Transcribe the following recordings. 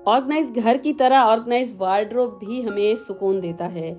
Organise घर की तरह ऑर्गेनाइज वार्डरोब भी हमें सुकून देता है,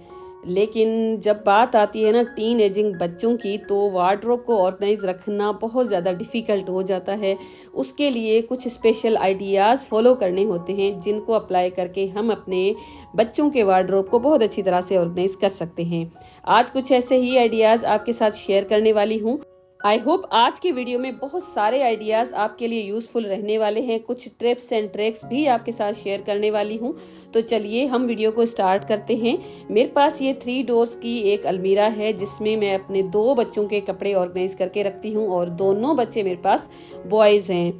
लेकिन जब बात आती है ना टीन एजिंग बच्चों की, तो वार्डरोब को ऑर्गेनाइज रखना बहुत ज़्यादा डिफ़िकल्ट हो जाता है। उसके लिए कुछ स्पेशल आइडियाज़ फॉलो करने होते हैं, जिनको अप्लाई करके हम अपने बच्चों के वार्डरोब को बहुत अच्छी तरह से ऑर्गेनाइज कर सकते हैं। आज कुछ ऐसे ही आइडियाज़ आपके साथ शेयर करने वाली हूँ। आई होप आज की वीडियो में बहुत सारे आइडियाज़ आपके लिए यूज़फुल रहने वाले हैं। कुछ टिप्स एंड ट्रिक्स भी आपके साथ शेयर करने वाली हूँ। तो चलिए हम वीडियो को स्टार्ट करते हैं। मेरे पास ये 3 डोर्स की एक अलमीरा है, जिसमें मैं अपने 2 बच्चों के कपड़े ऑर्गेनाइज करके रखती हूँ और दोनों बच्चे मेरे पास बॉयज़ हैं।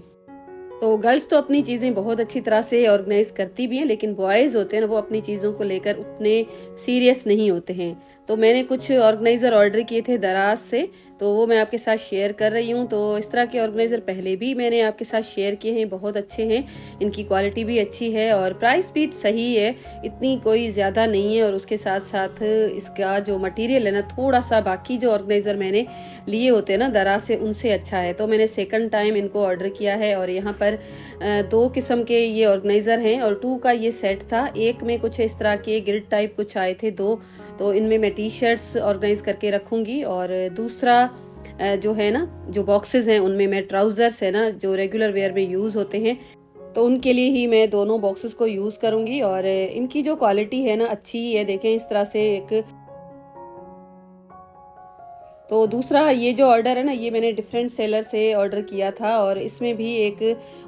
तो गर्ल्स तो अपनी चीज़ें बहुत अच्छी तरह से ऑर्गेनाइज करती भी हैं, लेकिन बॉयज़ होते हैं ना, वो अपनी चीज़ों को लेकर उतने सीरियस नहीं होते हैं। तो मैंने कुछ ऑर्गेनाइज़र ऑर्डर किए थे दराज से, तो वो मैं आपके साथ शेयर कर रही हूँ। तो इस तरह के ऑर्गेनाइज़र पहले भी मैंने आपके साथ शेयर किए हैं, बहुत अच्छे हैं, इनकी क्वालिटी भी अच्छी है और प्राइस भी सही है, इतनी कोई ज़्यादा नहीं है। और उसके साथ साथ इसका जो मटेरियल है ना, थोड़ा सा बाकी जो ऑर्गेनाइज़र मैंने लिए होते हैं ना दराज से, उनसे अच्छा है। तो मैंने सेकंड टाइम इनको ऑर्डर किया है और यहाँ पर 2 किस्म के ये ऑर्गेनाइज़र हैं और 2 का ये सेट था। एक में कुछ इस तरह के ग्रिड टाइप कुछ आए थे 2, तो इनमें मैं टी शर्ट्स ऑर्गेनाइज करके रखूंगी। और दूसरा जो है ना, जो बॉक्सेस हैं, उनमें मैं ट्राउजर्स है ना, जो रेगुलर वेयर में यूज़ होते हैं, तो उनके लिए ही मैं दोनों बॉक्सेस को यूज़ करूंगी। और इनकी जो क्वालिटी है ना, अच्छी ही है। देखें इस तरह से एक। तो दूसरा ये जो ऑर्डर है ना, ये मैंने डिफरेंट सेलर से ऑर्डर किया था और इसमें भी एक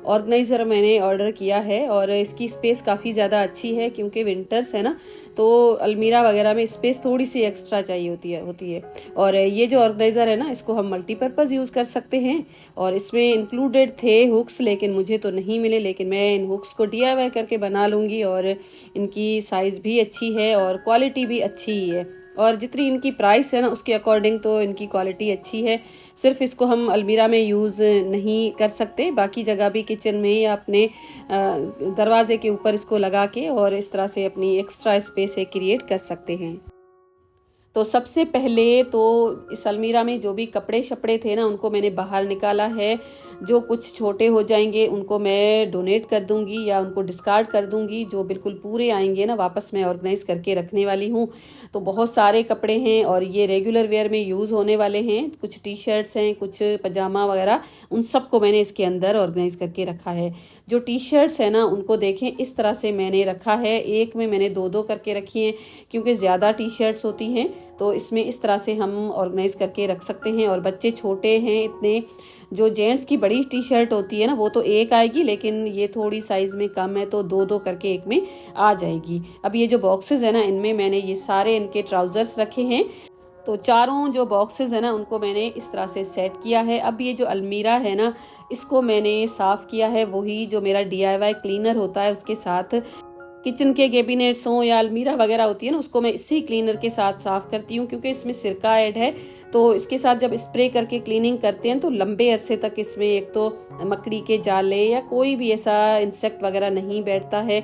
ऑर्गेनाइज़र मैंने ऑर्डर किया है और इसकी स्पेस काफ़ी ज़्यादा अच्छी है, क्योंकि विंटर्स है ना, तो अलमीरा वगैरह में स्पेस थोड़ी सी एक्स्ट्रा चाहिए होती है। और ये जो ऑर्गेनाइज़र है ना, इसको हम मल्टीपर्पज़ यूज़ कर सकते हैं। और इसमें इंक्लूडेड थे हुक्स, लेकिन मुझे तो नहीं मिले, लेकिन मैं इन हुक्स को DIY करके बना लूँगी। और इनकी साइज़ भी अच्छी है और क्वालिटी भी अच्छी ही है, और जितनी इनकी प्राइस है ना, उसके अकॉर्डिंग तो इनकी क्वालिटी अच्छी है। सिर्फ इसको हम अलमीरा में यूज़ नहीं कर सकते, बाकी जगह भी किचन में या अपने दरवाजे के ऊपर इसको लगा के और इस तरह से अपनी एक्स्ट्रा स्पेस क्रिएट कर सकते हैं। तो सबसे पहले तो इस अलमीरा में जो भी कपड़े शपड़े थे ना, उनको मैंने बाहर निकाला है। जो कुछ छोटे हो जाएंगे उनको मैं डोनेट कर दूंगी या उनको डिस्कार्ड कर दूंगी। जो बिल्कुल पूरे आएंगे ना, वापस मैं ऑर्गेनाइज करके रखने वाली हूँ। तो बहुत सारे कपड़े हैं और ये रेगुलर वेयर में यूज़ होने वाले हैं। कुछ टी शर्ट्स हैं, कुछ पजामा वगैरह, उन सबको मैंने इसके अंदर ऑर्गेनाइज करके रखा है। जो टी शर्ट्स है ना, उनको देखें इस तरह से मैंने रखा है। एक में मैंने 2-2 करके रखी हैं, क्योंकि ज़्यादा टी शर्ट्स होती हैं तो इसमें इस तरह से हम ऑर्गेनाइज करके रख सकते हैं। और बच्चे छोटे हैं इतने, जो जेंट्स की बड़ी टी शर्ट होती है ना, वो तो एक आएगी, लेकिन ये थोड़ी साइज में कम है, तो 2-2 करके एक में आ जाएगी। अब ये जो बॉक्सेस है ना, इनमें मैंने ये सारे इनके ट्राउजर्स रखे हैं। तो चारों जो बॉक्सेस है ना, उनको मैंने इस तरह से सेट किया है। अब ये जो अलमीरा है ना, इसको मैंने साफ किया है, वही जो मेरा DIY क्लीनर होता है उसके साथ। किचन के कैबिनेट्स हों या अलमीरा वगैरह होती है ना, उसको मैं इसी क्लीनर के साथ साफ करती हूँ, क्योंकि इसमें सिरका ऐड है। तो इसके साथ जब स्प्रे करके क्लीनिंग करते हैं तो लंबे अरसे तक इसमें एक तो मकड़ी के जाले या कोई भी ऐसा इंसेक्ट वगैरह नहीं बैठता है।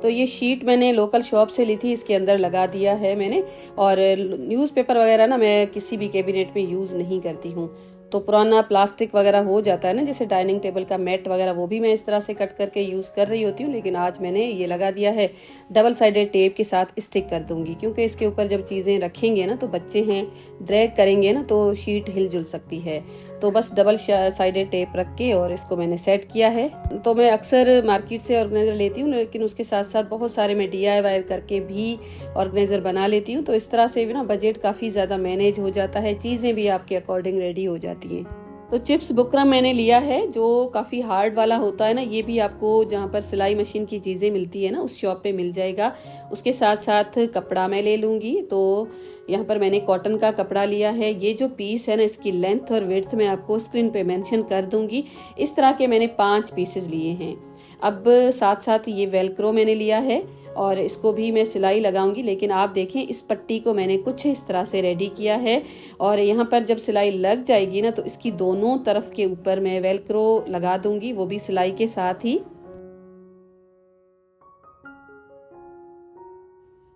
तो ये शीट मैंने लोकल शॉप से ली थी, इसके अंदर लगा दिया है मैंने। और न्यूज़पेपर वगैरह ना मैं किसी भी कैबिनेट में यूज़ नहीं करती हूँ। तो पुराना प्लास्टिक वगैरह हो जाता है ना, जैसे डाइनिंग टेबल का मैट वगैरह, वो भी मैं इस तरह से कट करके यूज़ कर रही होती हूँ। लेकिन आज मैंने ये लगा दिया है, डबल साइडेड टेप के साथ स्टिक कर दूंगी, क्योंकि इसके ऊपर जब चीज़ें रखेंगे ना, तो बच्चे हैं, ड्रैग करेंगे ना, तो शीट हिल जुल सकती है। तो बस डबल साइडेड टेप रख के और इसको मैंने सेट किया है। तो मैं अक्सर मार्केट से ऑर्गेनाइज़र लेती हूँ, लेकिन उसके साथ साथ बहुत सारे मैं DIY करके भी ऑर्गेनाइज़र बना लेती हूँ। तो इस तरह से भी ना बजट काफ़ी ज़्यादा मैनेज हो जाता है, चीज़ें भी आपके अकॉर्डिंग रेडी हो जाती हैं। तो चिप्स बुकरम मैंने लिया है, जो काफ़ी हार्ड वाला होता है ना। ये भी आपको जहाँ पर सिलाई मशीन की चीज़ें मिलती है ना, उस शॉप पे मिल जाएगा। उसके साथ साथ कपड़ा मैं ले लूँगी। तो यहाँ पर मैंने कॉटन का कपड़ा लिया है। ये जो पीस है ना, इसकी लेंथ और विड्थ मैं आपको स्क्रीन पे मेंशन कर दूंगी। इस तरह के मैंने 5 पीसेस लिए हैं। अब साथ साथ ये वेलक्रो मैंने लिया है और इसको भी मैं सिलाई लगाऊंगी। लेकिन आप देखें, इस पट्टी को मैंने कुछ इस तरह से रेडी किया है और यहाँ पर जब सिलाई लग जाएगी ना, तो इसकी दोनों तरफ के ऊपर मैं वेलक्रो लगा दूंगी, वो भी सिलाई के साथ ही।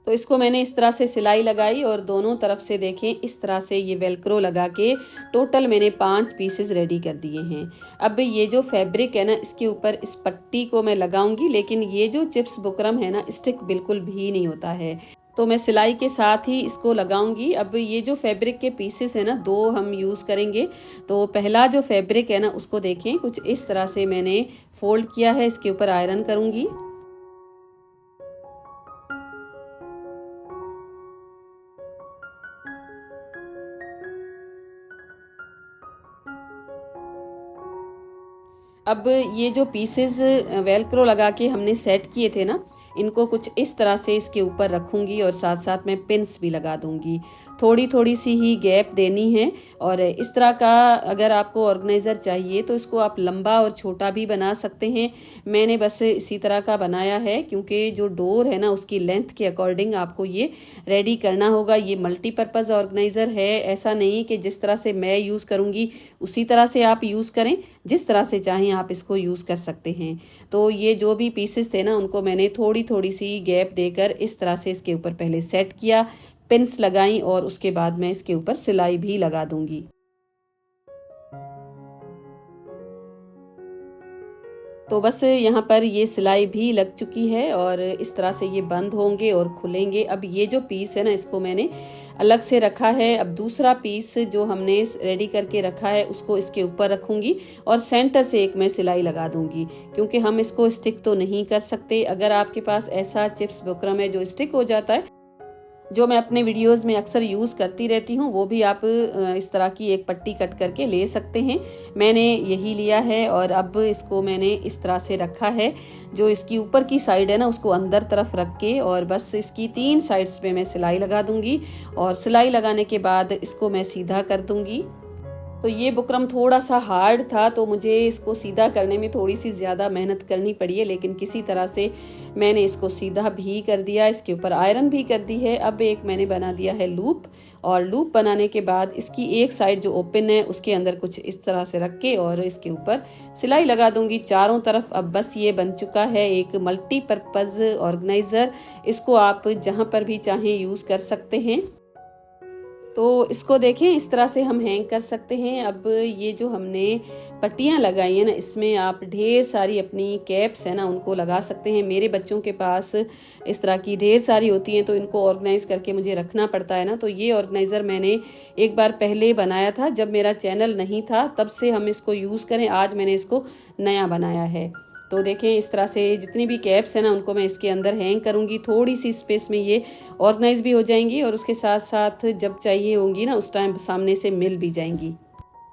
तो इसको मैंने इस तरह से सिलाई लगाई और दोनों तरफ से देखें इस तरह से ये वेलक्रो लगा के टोटल मैंने 5 पीसेस रेडी कर दिए हैं। अब ये जो फैब्रिक है ना, इसके ऊपर इस पट्टी को मैं लगाऊंगी, लेकिन ये जो चिप्स बुकरम है ना, स्टिक बिल्कुल भी नहीं होता है, तो मैं सिलाई के साथ ही इसको लगाऊंगी। अब ये जो फैब्रिक के पीसेस है ना, 2 हम यूज़ करेंगे। तो पहला जो फैब्रिक है ना, उसको देखें कुछ इस तरह से मैंने फोल्ड किया है, इसके ऊपर आयरन करूंगी। अब ये जो पीसेस वेलक्रो लगा के हमने सेट किए थे ना, इनको कुछ इस तरह से इसके ऊपर रखूंगी और साथ साथ में पिन्स भी लगा दूंगी। थोड़ी थोड़ी सी ही गैप देनी है। और इस तरह का अगर आपको ऑर्गेनाइज़र चाहिए तो इसको आप लंबा और छोटा भी बना सकते हैं। मैंने बस इसी तरह का बनाया है, क्योंकि जो डोर है ना, उसकी लेंथ के अकॉर्डिंग आपको ये रेडी करना होगा। ये मल्टीपर्पज़ ऑर्गेनाइज़र है, ऐसा नहीं कि जिस तरह से मैं यूज़ करूँगी उसी तरह से आप यूज़ करें, जिस तरह से चाहें आप इसको यूज़ कर सकते हैं। तो ये जो भी पीसेस थे ना, उनको मैंने थोड़ी थोड़ी सी गैप देकर इस तरह से इसके ऊपर पहले सेट किया, पिन्स लगाई और उसके बाद मैं इसके ऊपर सिलाई भी लगा दूंगी। तो बस यहाँ पर ये सिलाई भी लग चुकी है और इस तरह से ये बंद होंगे और खुलेंगे। अब ये जो पीस है ना, इसको मैंने अलग से रखा है। अब दूसरा पीस जो हमने रेडी करके रखा है उसको इसके ऊपर रखूंगी और सेंटर से एक मैं सिलाई लगा दूंगी, क्योंकि हम इसको स्टिक तो नहीं कर सकते। अगर आपके पास ऐसा चिप्स बुकरम है जो स्टिक हो जाता है, जो मैं अपने वीडियोस में अक्सर यूज़ करती रहती हूँ, वो भी आप इस तरह की एक पट्टी कट करके ले सकते हैं। मैंने यही लिया है और अब इसको मैंने इस तरह से रखा है। जो इसकी ऊपर की साइड है ना, उसको अंदर तरफ रख के और बस इसकी 3 साइड्स पे मैं सिलाई लगा दूंगी और सिलाई लगाने के बाद इसको मैं सीधा कर दूंगी। तो ये बुकरम थोड़ा सा हार्ड था, तो मुझे इसको सीधा करने में थोड़ी सी ज़्यादा मेहनत करनी पड़ी है, लेकिन किसी तरह से मैंने इसको सीधा भी कर दिया। इसके ऊपर आयरन भी कर दी है। अब एक मैंने बना दिया है लूप, और लूप बनाने के बाद इसकी एक साइड जो ओपन है उसके अंदर कुछ इस तरह से रख के और इसके ऊपर सिलाई लगा दूंगी चारों तरफ। अब बस ये बन चुका है एक मल्टीपर्पज़ ऑर्गेनाइज़र। इसको आप जहाँ पर भी चाहें यूज़ कर सकते हैं। तो इसको देखें, इस तरह से हम हैंग कर सकते हैं। अब ये जो हमने पट्टियाँ लगाई हैं ना, इसमें आप ढेर सारी अपनी कैप्स है ना, उनको लगा सकते हैं। मेरे बच्चों के पास इस तरह की ढेर सारी होती हैं, तो इनको ऑर्गेनाइज करके मुझे रखना पड़ता है ना। तो ये ऑर्गेनाइज़र मैंने एक बार पहले बनाया था, जब मेरा चैनल नहीं था, तब से हम इसको यूज़ करें। आज मैंने इसको नया बनाया है। तो देखें, इस तरह से जितनी भी कैप्स है ना, उनको मैं इसके अंदर हैंग करूंगी। थोड़ी सी स्पेस में ये ऑर्गेनाइज भी हो जाएंगी और उसके साथ साथ जब चाहिए होंगी ना, उस टाइम सामने से मिल भी जाएंगी।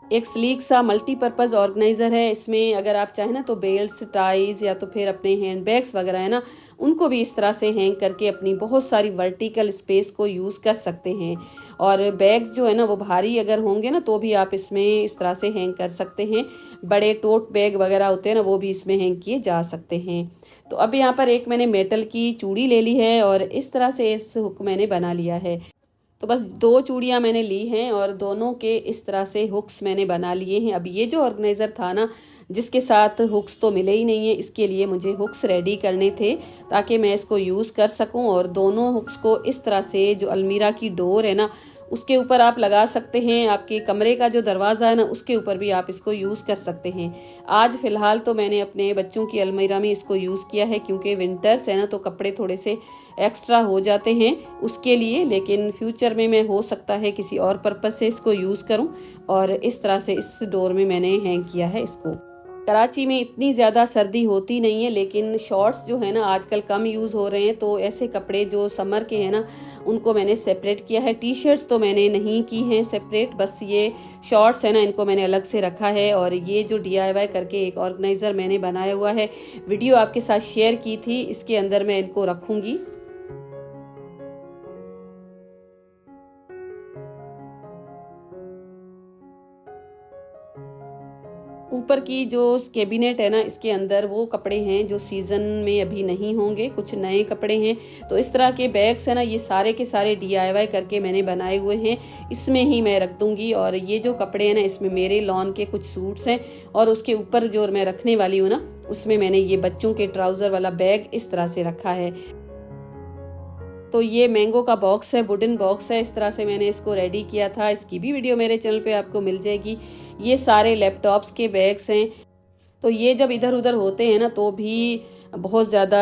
एक स्लीक सा मल्टीपर्पज़ ऑर्गेनाइज़र है। इसमें अगर आप चाहें ना तो बेल्ट्स, टाइज या तो फिर अपने हैंड बैग्स वगैरह है ना, उनको भी इस तरह से हैंग करके अपनी बहुत सारी वर्टिकल स्पेस को यूज़ कर सकते हैं। और बैग्स जो है ना, वो भारी अगर होंगे ना, तो भी आप इसमें इस तरह से हैंग कर सकते हैं। बड़े टोट बैग वगैरह होते हैं ना, वो भी इसमें हैंग किए जा सकते हैं। तो अब यहाँ पर एक मैंने मेटल की चूड़ी ले ली है और इस तरह से इस हुक मैंने बना लिया है। तो बस 2 चूड़ियाँ मैंने ली हैं और दोनों के इस तरह से हुक्स मैंने बना लिए हैं। अब ये जो ऑर्गेनाइज़र था ना, जिसके साथ हुक्स तो मिले ही नहीं है, इसके लिए मुझे हुक्स रेडी करने थे ताकि मैं इसको यूज़ कर सकूं। और दोनों हुक्स को इस तरह से जो अलमीरा की डोर है ना, उसके ऊपर आप लगा सकते हैं। आपके कमरे का जो दरवाज़ा है ना, उसके ऊपर भी आप इसको यूज़ कर सकते हैं। आज फ़िलहाल तो मैंने अपने बच्चों की अलमीरा में इसको यूज़ किया है, क्योंकि विंटर्स है ना, तो कपड़े थोड़े से एक्स्ट्रा हो जाते हैं उसके लिए। लेकिन फ्यूचर में मैं हो सकता है किसी और पर्पज़ से इसको यूज़ करूं। और इस तरह से इस डोर में मैंने हैंग किया है इसको। कराची में इतनी ज़्यादा सर्दी होती नहीं है, लेकिन शॉर्ट्स जो है ना आजकल कम यूज़ हो रहे हैं, तो ऐसे कपड़े जो समर के हैं ना, उनको मैंने सेपरेट किया है। टी शर्ट्स तो मैंने नहीं की हैं सेपरेट, बस ये शॉर्ट्स है ना, इनको मैंने अलग से रखा है। और ये जो DIY करके एक ऑर्गेनाइज़र मैंने बनाया हुआ है, वीडियो आपके साथ शेयर की थी, इसके अंदर मैं इनको रखूँगी। ऊपर की जो कैबिनेट है ना, इसके अंदर वो कपड़े हैं जो सीज़न में अभी नहीं होंगे, कुछ नए कपड़े हैं। तो इस तरह के बैग्स है ना, ये सारे के सारे DIY करके मैंने बनाए हुए हैं, इसमें ही मैं रख दूंगी। और ये जो कपड़े हैं ना, इसमें मेरे लॉन के कुछ सूट्स हैं और उसके ऊपर जो मैं रखने वाली हूँ ना, उसमें मैंने ये बच्चों के ट्राउज़र वाला बैग इस तरह से रखा है। तो ये मैंगो का बॉक्स है, वुडन बॉक्स है, इस तरह से मैंने इसको रेडी किया था। इसकी भी वीडियो मेरे चैनल पे आपको मिल जाएगी। ये सारे लैपटॉप्स के बैग्स हैं। तो ये जब इधर उधर होते हैं ना तो भी बहुत ज़्यादा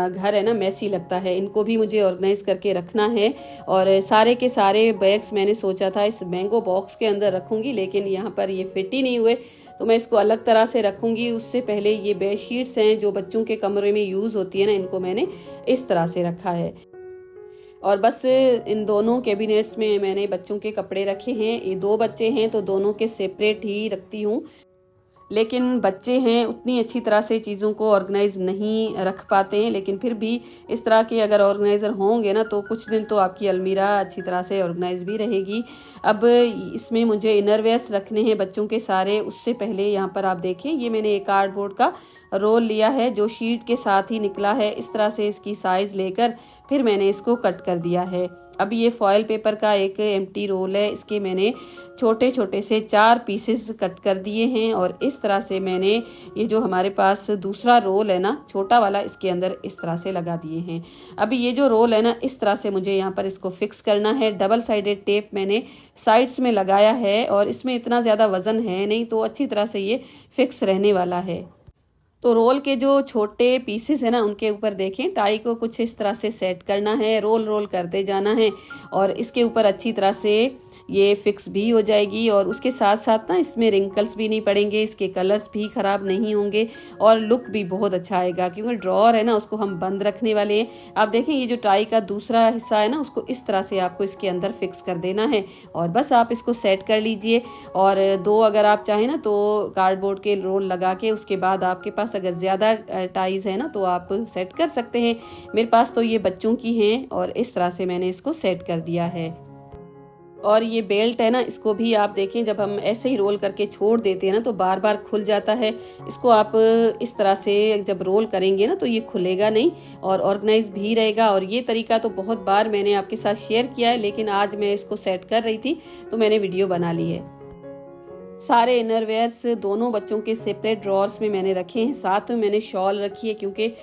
घर है ना मैसी लगता है, इनको भी मुझे ऑर्गेनाइज करके रखना है। और सारे के सारे बैग्स मैंने सोचा था इस मैंगो बॉक्स के अंदर रखूँगी, लेकिन यहाँ पर ये फिट ही नहीं हुए, तो मैं इसको अलग तरह से रखूँगी। उससे पहले ये बेड शीट्स हैं जो बच्चों के कमरे में यूज़ होती है ना, इनको मैंने इस तरह से रखा है। और बस इन दोनों कैबिनेट्स में मैंने बच्चों के कपड़े रखे हैं। ये 2 बच्चे हैं तो दोनों के सेपरेट ही रखती हूँ, लेकिन बच्चे हैं उतनी अच्छी तरह से चीज़ों को ऑर्गेनाइज नहीं रख पाते हैं। लेकिन फिर भी इस तरह के अगर ऑर्गेनाइज़र होंगे ना तो कुछ दिन तो आपकी अलमीरा अच्छी तरह से ऑर्गेनाइज भी रहेगी। अब इसमें मुझे इनरवेयर्स रखने हैं बच्चों के सारे। उससे पहले यहाँ पर आप देखें, ये मैंने एक कार्डबोर्ड का रोल लिया है जो शीट के साथ ही निकला है। इस तरह से इसकी साइज़ लेकर फिर मैंने इसको कट कर दिया है। अब ये फॉयल पेपर का एक एम्प्टी रोल है, इसके मैंने छोटे छोटे से 4 पीसेस कट कर दिए हैं। और इस तरह से मैंने ये जो हमारे पास दूसरा रोल है ना छोटा वाला, इसके अंदर इस तरह से लगा दिए हैं। अभी ये जो रोल है ना इस तरह से मुझे यहाँ पर इसको फिक्स करना है। डबल साइडेड टेप मैंने साइड्स में लगाया है और इसमें इतना ज़्यादा वज़न है नहीं, तो अच्छी तरह से ये फिक्स रहने वाला है। तो रोल के जो छोटे पीसेस है ना उनके ऊपर देखें, टाई को कुछ इस तरह से सेट करना है, रोल रोल करते जाना है और इसके ऊपर अच्छी तरह से ये फिक्स भी हो जाएगी। और उसके साथ साथ ना इसमें रिंकल्स भी नहीं पड़ेंगे, इसके कलर्स भी ख़राब नहीं होंगे और लुक भी बहुत अच्छा आएगा, क्योंकि ड्रॉअर है ना उसको हम बंद रखने वाले हैं। आप देखें ये जो टाई का दूसरा हिस्सा है ना उसको इस तरह से आपको इसके अंदर फिक्स कर देना है और बस आप इसको सेट कर लीजिए। और 2 अगर आप चाहें ना तो कार्डबोर्ड के रोल लगा के उसके बाद आपके पास अगर ज़्यादा टाइज है ना तो आप सेट कर सकते हैं। मेरे पास तो ये बच्चों की हैं और इस तरह से मैंने इसको सेट कर दिया है। और ये बेल्ट है ना इसको भी आप देखें, जब हम ऐसे ही रोल करके छोड़ देते हैं ना तो बार बार खुल जाता है। इसको आप इस तरह से जब रोल करेंगे ना तो ये खुलेगा नहीं और ऑर्गेनाइज भी रहेगा। और ये तरीका तो बहुत बार मैंने आपके साथ शेयर किया है, लेकिन आज मैं इसको सेट कर रही थी तो मैंने वीडियो बना ली है। सारे इनरवेयर्स दोनों बच्चों के सेपरेट ड्रॉर्स में मैंने रखे हैं। साथ में मैंने शॉल रखी है क्योंकि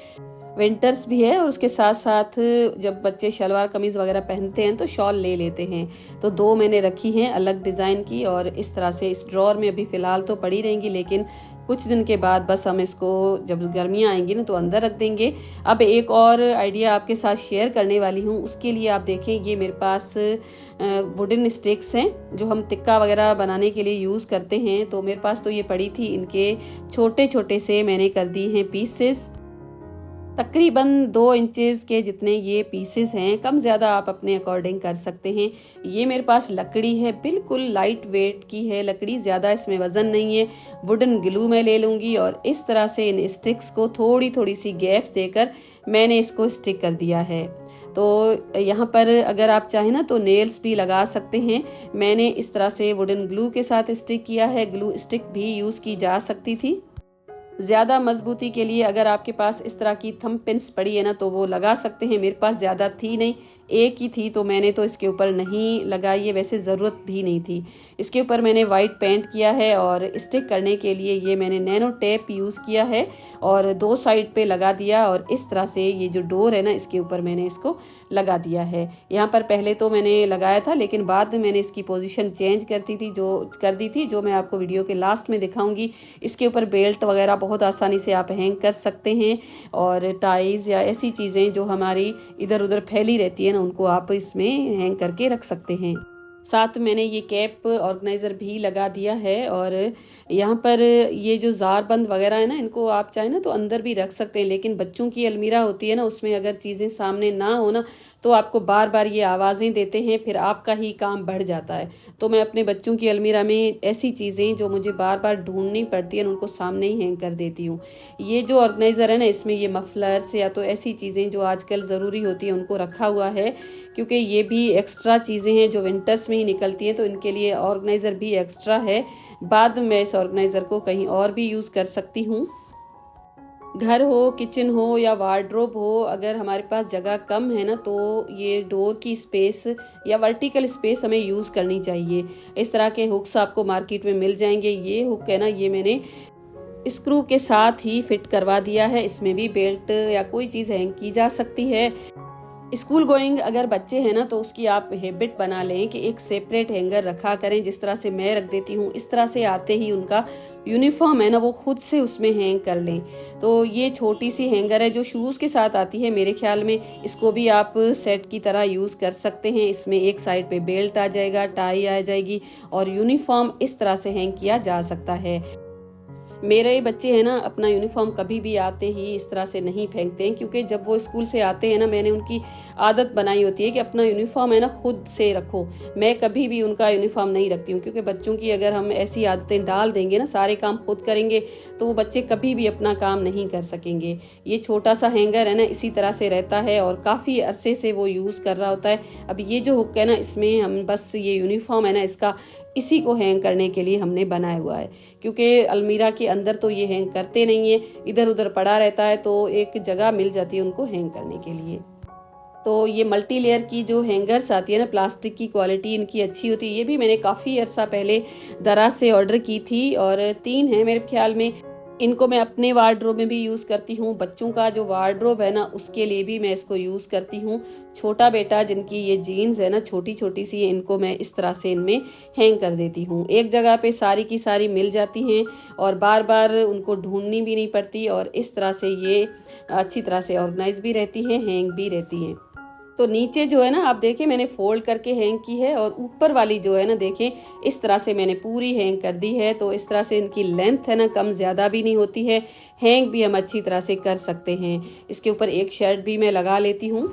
विंटर्स भी है और उसके साथ साथ जब बच्चे शलवार कमीज वगैरह पहनते हैं तो शॉल ले लेते हैं। तो 2 मैंने रखी हैं अलग डिज़ाइन की और इस तरह से इस ड्रॉर में अभी फ़िलहाल तो पड़ी रहेंगी, लेकिन कुछ दिन के बाद बस हम इसको जब गर्मियाँ आएंगी ना तो अंदर रख देंगे। अब एक और आइडिया आपके साथ शेयर करने वाली हूँ, उसके लिए आप देखें ये मेरे पास वुडन स्टिक्स हैं जो हम टिक्का वगैरह बनाने के लिए यूज़ करते हैं। तो मेरे पास तो ये पड़ी थी, इनके छोटे छोटे से मैंने कर दी हैं पीसेस। तकरीबन 2 इंचेस के जितने ये पीसेस हैं, कम ज़्यादा आप अपने अकॉर्डिंग कर सकते हैं। ये मेरे पास लकड़ी है, बिल्कुल लाइट वेट की है लकड़ी, ज़्यादा इसमें वज़न नहीं है। वुडन ग्लू मैं ले लूँगी और इस तरह से इन स्टिक्स को थोड़ी थोड़ी सी गैप्स देकर मैंने इसको स्टिक कर दिया है। तो यहाँ पर अगर आप चाहें ना तो नेल्स भी लगा सकते हैं। मैंने इस तरह से वुडन ग्लू के साथ स्टिक किया है, ग्लू स्टिक भी यूज़ की जा सकती थी। ज़्यादा मजबूती के लिए अगर आपके पास इस तरह की थंब पिन्स पड़ी है ना तो वो लगा सकते हैं। मेरे पास ज़्यादा थी नहीं, एक ही थी तो मैंने तो इसके ऊपर नहीं लगाई है, वैसे ज़रूरत भी नहीं थी। इसके ऊपर मैंने वाइट पेंट किया है और स्टिक करने के लिए ये मैंने नैनो टेप यूज़ किया है और 2 साइड पे लगा दिया और इस तरह से ये जो डोर है ना इसके ऊपर मैंने इसको लगा दिया है। यहाँ पर पहले तो मैंने लगाया था लेकिन बाद में मैंने इसकी पोजीशन चेंज कर दी थी जो मैं आपको वीडियो के लास्ट में दिखाऊंगी। इसके ऊपर बेल्ट वगैरह बहुत आसानी से आप हैंग कर सकते हैं और टाइज या ऐसी चीज़ें जो हमारी इधर उधर फैली रहती है ना उनको आप इसमें हैंग करके रख सकते हैं। साथ मैंने ये कैप ऑर्गेनाइज़र भी लगा दिया है और यहाँ पर ये जो जार-बंद वगैरह है ना इनको आप चाहें ना तो अंदर भी रख सकते हैं, लेकिन बच्चों की अलमीरा होती है ना उसमें अगर चीज़ें सामने ना हो ना तो आपको बार बार ये आवाज़ें देते हैं, फिर आपका ही काम बढ़ जाता है। तो मैं अपने बच्चों की अलमीरा में ऐसी चीज़ें जो मुझे बार बार ढूंढनी पड़ती हैं उनको सामने ही हैंग कर देती हूँ। ये जो ऑर्गेनाइज़र है ना इसमें ये मफलर्स या तो ऐसी चीज़ें जो आजकल ज़रूरी होती हैं उनको रखा हुआ है, क्योंकि ये भी एक्स्ट्रा चीज़ें हैं जो विंटर्स में ही निकलती हैं तो इनके लिए ऑर्गेनाइज़र भी एक्स्ट्रा है। बाद में इस ऑर्गेनाइज़र को कहीं और भी यूज़ कर सकती हूँ। घर हो, किचन हो या वार्डरोब हो, अगर हमारे पास जगह कम है ना तो ये डोर की स्पेस या वर्टिकल स्पेस हमें यूज़ करनी चाहिए। इस तरह के हुक्स आपको मार्केट में मिल जाएंगे। ये हुक है ना ये मैंने स्क्रू के साथ ही फिट करवा दिया है, इसमें भी बेल्ट या कोई चीज़ हैंग की जा सकती है। स्कूल गोइंग अगर बच्चे हैं ना तो उसकी आप हैबिट बना लें कि एक सेपरेट हैंगर रखा करें, जिस तरह से मैं रख देती हूँ इस तरह से आते ही उनका यूनिफॉर्म है ना वो खुद से उसमें हैंग कर लें। तो ये छोटी सी हैंगर है जो शूज़ के साथ आती है, मेरे ख्याल में इसको भी आप सेट की तरह यूज़ कर सकते हैं। इसमें एक साइड पे बेल्ट आ जाएगा, टाई आ जाएगी और यूनिफॉर्म इस तरह से हैंग किया जा सकता है। मेरे बच्चे हैं ना अपना यूनिफॉर्म कभी भी आते ही इस तरह से नहीं फेंकते हैं, क्योंकि जब वो स्कूल से आते हैं ना मैंने उनकी आदत बनाई होती है कि अपना यूनिफॉर्म है ना खुद से रखो। मैं कभी भी उनका यूनिफॉर्म नहीं रखती हूँ, क्योंकि बच्चों की अगर हम ऐसी आदतें डाल देंगे ना, सारे काम खुद करेंगे तो वो बच्चे कभी भी अपना काम नहीं कर सकेंगे। ये छोटा सा हैंगर है ना इसी तरह से रहता है और काफ़ी अरसे से वो यूज़ कर रहा होता है। अब ये जो हुक है ना इसमें हम बस ये यूनिफॉर्म है ना इसका इसी को हैंग करने के लिए हमने बनाया हुआ है, क्योंकि अलमीरा के अंदर तो ये हैंग करते नहीं है, इधर उधर पड़ा रहता है, तो एक जगह मिल जाती है उनको हैंग करने के लिए। तो ये मल्टी लेयर की जो हैंगर्स आती है ना, प्लास्टिक की क्वालिटी इनकी अच्छी होती है। ये भी मैंने काफ़ी अर्सा पहले दराज से ऑर्डर की थी और 3 है मेरे ख्याल में। इनको मैं अपने वार्डरोब में भी यूज़ करती हूँ, बच्चों का जो वार्डरोब है ना उसके लिए भी मैं इसको यूज़ करती हूँ। छोटा बेटा जिनकी ये जीन्स है ना छोटी छोटी सी, इनको मैं इस तरह से इनमें हैंग कर देती हूँ। एक जगह पे सारी की सारी मिल जाती हैं और बार बार उनको ढूंढनी भी नहीं पड़ती और इस तरह से ये अच्छी तरह से ऑर्गेनाइज भी रहती हैं, हैंग भी रहती हैं। तो नीचे जो है ना आप देखें मैंने फोल्ड करके हैंग की है और ऊपर वाली जो है ना देखें इस तरह से मैंने पूरी हैंग कर दी है। तो इस तरह से इनकी लेंथ है ना कम ज़्यादा भी नहीं होती है, हैंग भी हम अच्छी तरह से कर सकते हैं। इसके ऊपर एक शर्ट भी मैं लगा लेती हूँ।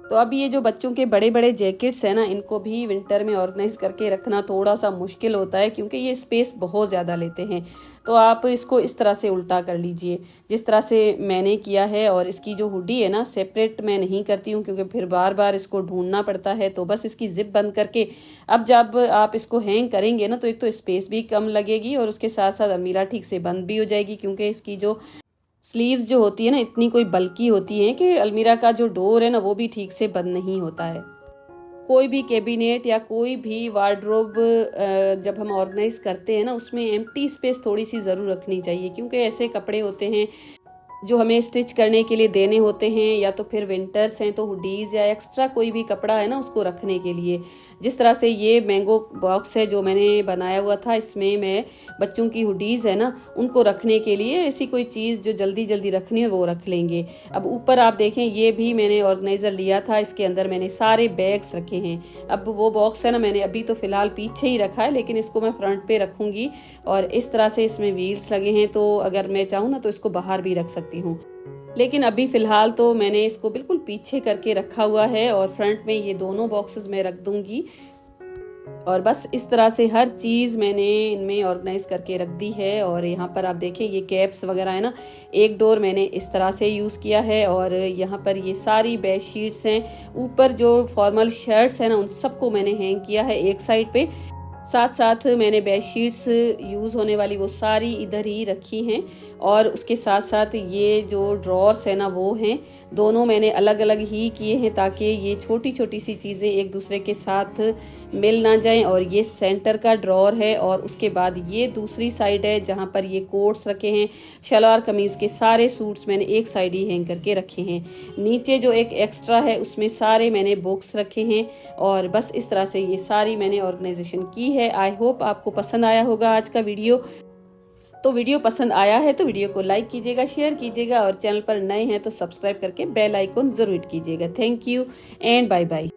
तो अब ये जो बच्चों के बड़े बड़े जैकेट्स हैं ना इनको भी विंटर में ऑर्गेनाइज करके रखना थोड़ा सा मुश्किल होता है, क्योंकि ये स्पेस बहुत ज़्यादा लेते हैं। तो आप इसको इस तरह से उल्टा कर लीजिए जिस तरह से मैंने किया है। और इसकी जो हुडी है ना सेपरेट मैं नहीं करती हूँ, क्योंकि फिर बार बार इसको ढूंढना पड़ता है। तो बस इसकी जिप बंद करके अब जब आप इसको हैंग करेंगे ना तो एक तो स्पेस भी कम लगेगी और उसके साथ साथ अलमीरा ठीक से बंद भी हो जाएगी, क्योंकि इसकी जो स्लीव्स जो होती है ना इतनी कोई बल्की होती है कि अलमीरा का जो डोर है ना वो भी ठीक से बंद नहीं होता है। कोई भी कैबिनेट या कोई भी वार्डरोब जब हम ऑर्गेनाइज करते हैं ना उसमें एम्प्टी स्पेस थोड़ी सी ज़रूर रखनी चाहिए, क्योंकि ऐसे कपड़े होते हैं जो हमें स्टिच करने के लिए देने होते हैं, या तो फिर विंटर्स हैं तो हुडीज़ या एक्स्ट्रा कोई भी कपड़ा है ना उसको रखने के लिए। जिस तरह से ये मैंगो बॉक्स है जो मैंने बनाया हुआ था, इसमें मैं बच्चों की हुडीज़ है ना उनको रखने के लिए ऐसी कोई चीज़ जो जल्दी जल्दी रखनी है वो रख लेंगे। अब ऊपर आप देखें ये भी मैंने ऑर्गेनाइज़र लिया था, इसके अंदर मैंने सारे बैग्स रखे हैं। अब वो बॉक्स है ना मैंने अभी तो फ़िलहाल पीछे ही रखा है, लेकिन इसको मैं फ्रंट पे रखूँगी और इस तरह से इसमें व्हील्स लगे हैं, तो अगर मैं चाहूँ ना तो इसको बाहर भी रख सकती हूँ। लेकिन अभी फ़िलहाल तो मैंने इसको बिल्कुल पीछे करके रखा हुआ है और फ्रंट में ये दोनों बॉक्सेस मैं रख दूँगी। और बस इस तरह से हर चीज़ मैंने इनमें ऑर्गेनाइज करके रख दी है। और यहाँ पर आप देखें ये कैप्स वगैरह है ना, एक डोर मैंने इस तरह से यूज़ किया है और यहाँ पर ये सारी बेड शीट्स हैं। ऊपर जो फॉर्मल शर्ट्स हैं ना उन सबको मैंने हैंग किया है एक साइड पे। साथ साथ मैंने बेड शीट्स यूज़ होने वाली वो सारी इधर ही रखी हैं और उसके साथ साथ ये जो ड्रॉर्स है ना वो हैं, दोनों मैंने अलग अलग ही किए हैं ताकि ये छोटी छोटी सी चीज़ें एक दूसरे के साथ मिल ना जाएं। और ये सेंटर का ड्रॉर है और उसके बाद ये दूसरी साइड है जहाँ पर ये कोट्स रखे हैं। शलवार कमीज़ के सारे सूट्स मैंने एक साइड ही हैंग करके रखे हैं। नीचे जो एक एक्स्ट्रा है उसमें सारे मैंने बुक्स रखे हैं और बस इस तरह से ये सारी मैंने ऑर्गेनाइजेशन की है। आई होप आपको पसंद आया होगा आज का वीडियो। तो वीडियो पसंद आया है तो वीडियो को लाइक कीजिएगा, शेयर कीजिएगा और चैनल पर नए हैं तो सब्सक्राइब करके बेल आइकन जरूर कीजिएगा। Thank you and bye bye.